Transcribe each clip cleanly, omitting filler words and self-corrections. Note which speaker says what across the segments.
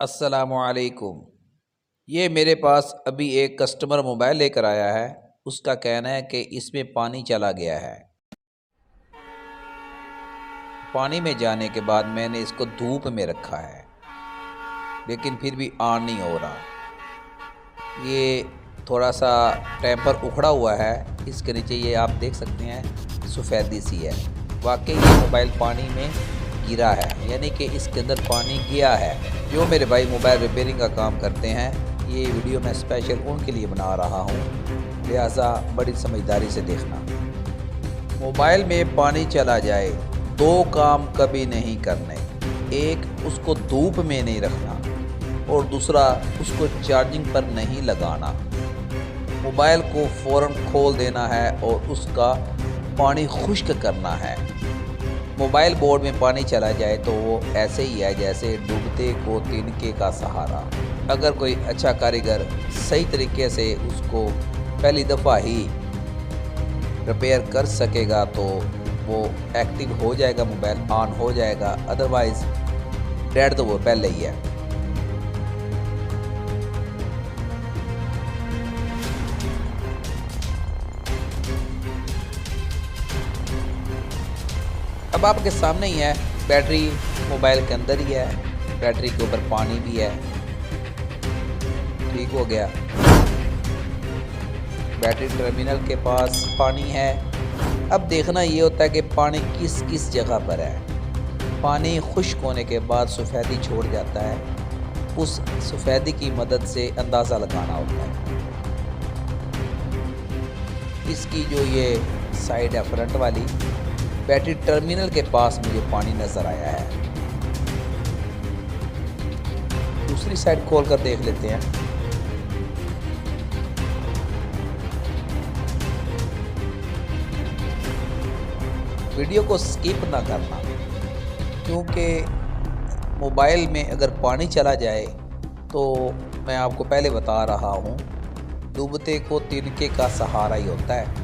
Speaker 1: अस्सलामुअलैकुम। ये मेरे पास अभी एक कस्टमर मोबाइल लेकर आया है। उसका कहना है कि इसमें पानी चला गया है। पानी में जाने के बाद मैंने इसको धूप में रखा है, लेकिन फिर भी ऑन नहीं हो रहा। ये थोड़ा सा टेम्पर उखड़ा हुआ है। इसके नीचे ये आप देख सकते हैं सफ़ेदी सी है। वाकई ये मोबाइल पानी में गिरा है, यानी कि इसके अंदर पानी गया है। जो मेरे भाई मोबाइल रिपेयरिंग का काम करते हैं, ये वीडियो मैं स्पेशल उनके लिए बना रहा हूँ, लिहाजा बड़ी समझदारी से देखना। मोबाइल में पानी चला जाए, दो काम कभी नहीं करने। एक, उसको धूप में नहीं रखना, और दूसरा, उसको चार्जिंग पर नहीं लगाना। मोबाइल को फ़ौरन खोल देना है और उसका पानी खुश्क करना है। मोबाइल बोर्ड में पानी चला जाए तो वो ऐसे ही है जैसे डूबते को तिनके का सहारा। अगर कोई अच्छा कारीगर सही तरीके से उसको पहली दफ़ा ही रिपेयर कर सकेगा तो वो एक्टिव हो जाएगा, मोबाइल ऑन हो जाएगा। अदरवाइज़ डेड तो वो पहले ही है। अब आपके सामने ही है, बैटरी मोबाइल के अंदर ही है, बैटरी के ऊपर पानी भी है। ठीक हो गया। बैटरी टर्मिनल के पास पानी है। अब देखना ये होता है कि पानी किस किस जगह पर है। पानी खुश्क होने के बाद सफ़ेदी छोड़ जाता है। उस सफ़ेदी की मदद से अंदाज़ा लगाना होता है। इसकी जो ये साइड है फ्रंट वाली, बैटरी टर्मिनल के पास मुझे पानी नज़र आया है। दूसरी साइड खोल कर देख लेते हैं। वीडियो को स्किप ना करना, क्योंकि मोबाइल में अगर पानी चला जाए तो मैं आपको पहले बता रहा हूँ, डूबते को तिनके का सहारा ही होता है।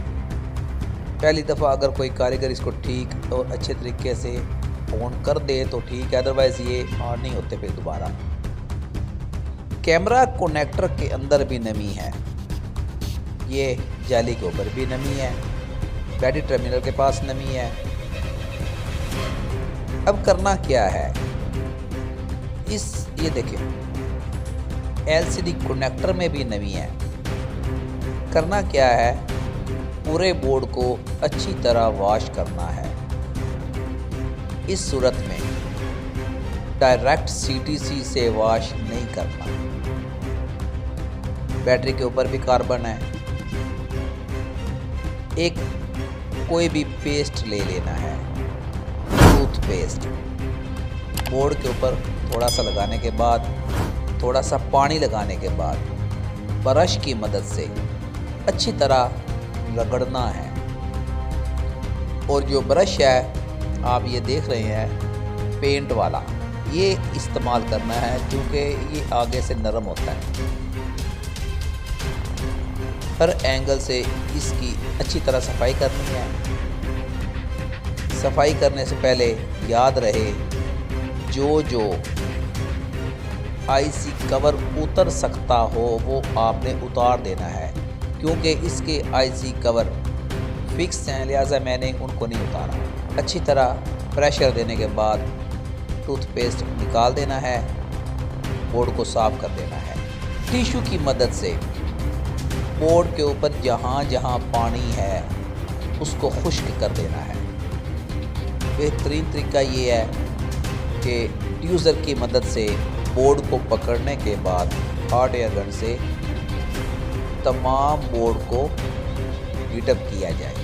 Speaker 1: पहली दफ़ा अगर कोई कारीगर इसको ठीक और अच्छे तरीके से ऑन कर दे तो ठीक है, अदरवाइज़ ये ऑन नहीं होते फिर दोबारा। कैमरा कनेक्टर के अंदर भी नमी है, ये जाली के ऊपर भी नमी है, बैटरी टर्मिनल के पास नमी है। अब करना क्या है, ये देखिए एलसीडी कनेक्टर में भी नमी है। करना क्या है, पूरे बोर्ड को अच्छी तरह वॉश करना है। इस सूरत में डायरेक्ट सीटीसी से वॉश नहीं करना। बैटरी के ऊपर भी कार्बन है। एक कोई भी पेस्ट ले लेना है, टूथपेस्ट। बोर्ड के ऊपर थोड़ा सा लगाने के बाद, थोड़ा सा पानी लगाने के बाद ब्रश की मदद से अच्छी तरह रगड़ना है। और जो ब्रश है आप ये देख रहे हैं पेंट वाला, ये इस्तेमाल करना है क्योंकि ये आगे से नरम होता है। हर एंगल से इसकी अच्छी तरह सफाई करनी है। सफाई करने से पहले याद रहे, जो आईसी कवर उतर सकता हो वो आपने उतार देना है, क्योंकि इसके आईसी कवर फिक्स हैं, लिहाजा मैंने उनको नहीं उतारा। अच्छी तरह प्रेशर देने के बाद टूथपेस्ट निकाल देना है, बोर्ड को साफ़ कर देना है। टिश्यू की मदद से बोर्ड के ऊपर जहाँ जहाँ पानी है उसको खुश्क कर देना है। बेहतरीन तरीका ये है कि ट्यूज़र की मदद से बोर्ड को पकड़ने के बाद हॉट एयर गन से तमाम बोर्ड को हीटअप किया जाए।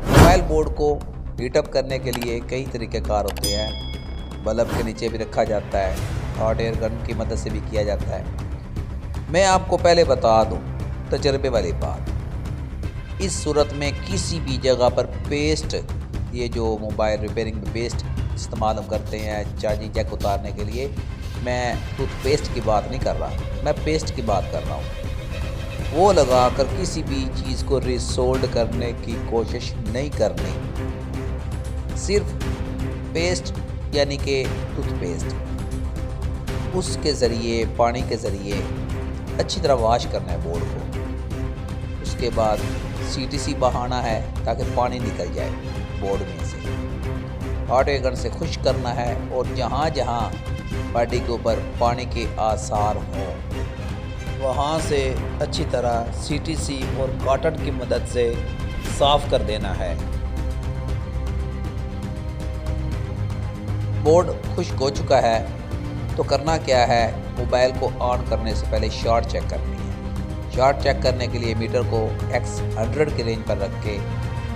Speaker 1: मोबाइल बोर्ड को हीटअप करने के लिए कई तरीक़ेकार होते हैं। बल्ब के नीचे भी रखा जाता है, हॉट एयर गन की मदद से भी किया जाता है। मैं आपको पहले बता दूं तजर्बे वाली बात, इस सूरत में किसी भी जगह पर पेस्ट, ये जो मोबाइल रिपेयरिंग में पेस्ट इस्तेमाल हम करते हैं चार्जिंग जैक उतारने के लिए, मैं टूथपेस्ट की बात नहीं कर रहा, मैं पेस्ट की बात कर रहा हूँ। वो लगाकर किसी भी चीज़ को रिसोल्ड करने की कोशिश नहीं करनी। सिर्फ पेस्ट यानी कि टूथपेस्ट उसके ज़रिए, पानी के ज़रिए अच्छी तरह वॉश करना है बोर्ड को। उसके बाद CTC बहाना है ताकि पानी निकल जाए बोर्ड में से। हॉट एयर गन से खुश्क करना है और जहाँ जहाँ बॉडी के ऊपर पानी के आसार हों वहाँ से अच्छी तरह CTC और कॉटन की मदद से साफ़ कर देना है। बोर्ड खुश्क हो चुका है तो करना क्या है, मोबाइल को ऑन करने से पहले शॉर्ट चेक करनी है। शॉर्ट चेक करने के लिए मीटर को X100 की रेंज पर रख के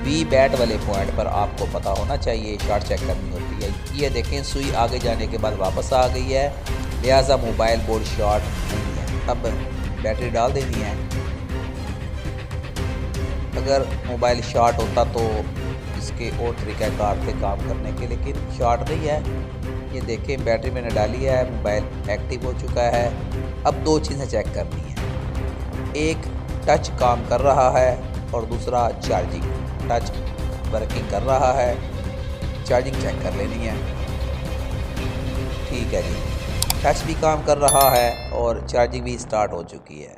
Speaker 1: V बैट वाले पॉइंट पर आपको पता होना चाहिए शॉर्ट चेक करनी होती है। ये देखें सुई आगे जाने के बाद वापस आ गई है, लिहाजा मोबाइल बोर्ड शॉर्ट नहीं है। अब बैटरी डाल देनी है। अगर मोबाइल शॉर्ट होता तो इसके और तरीक़ाकार थे काम करने के, लेकिन शॉर्ट नहीं है। ये देखें बैटरी मैंने डाली है, मोबाइल एक्टिव हो चुका है। अब दो चीज़ें चेक करनी है, एक टच काम कर रहा है और दूसरा चार्जिंग। टच वर्किंग कर रहा है, चार्जिंग चेक कर लेनी है। ठीक है जी, टच भी काम कर रहा है और चार्जिंग भी स्टार्ट हो चुकी है।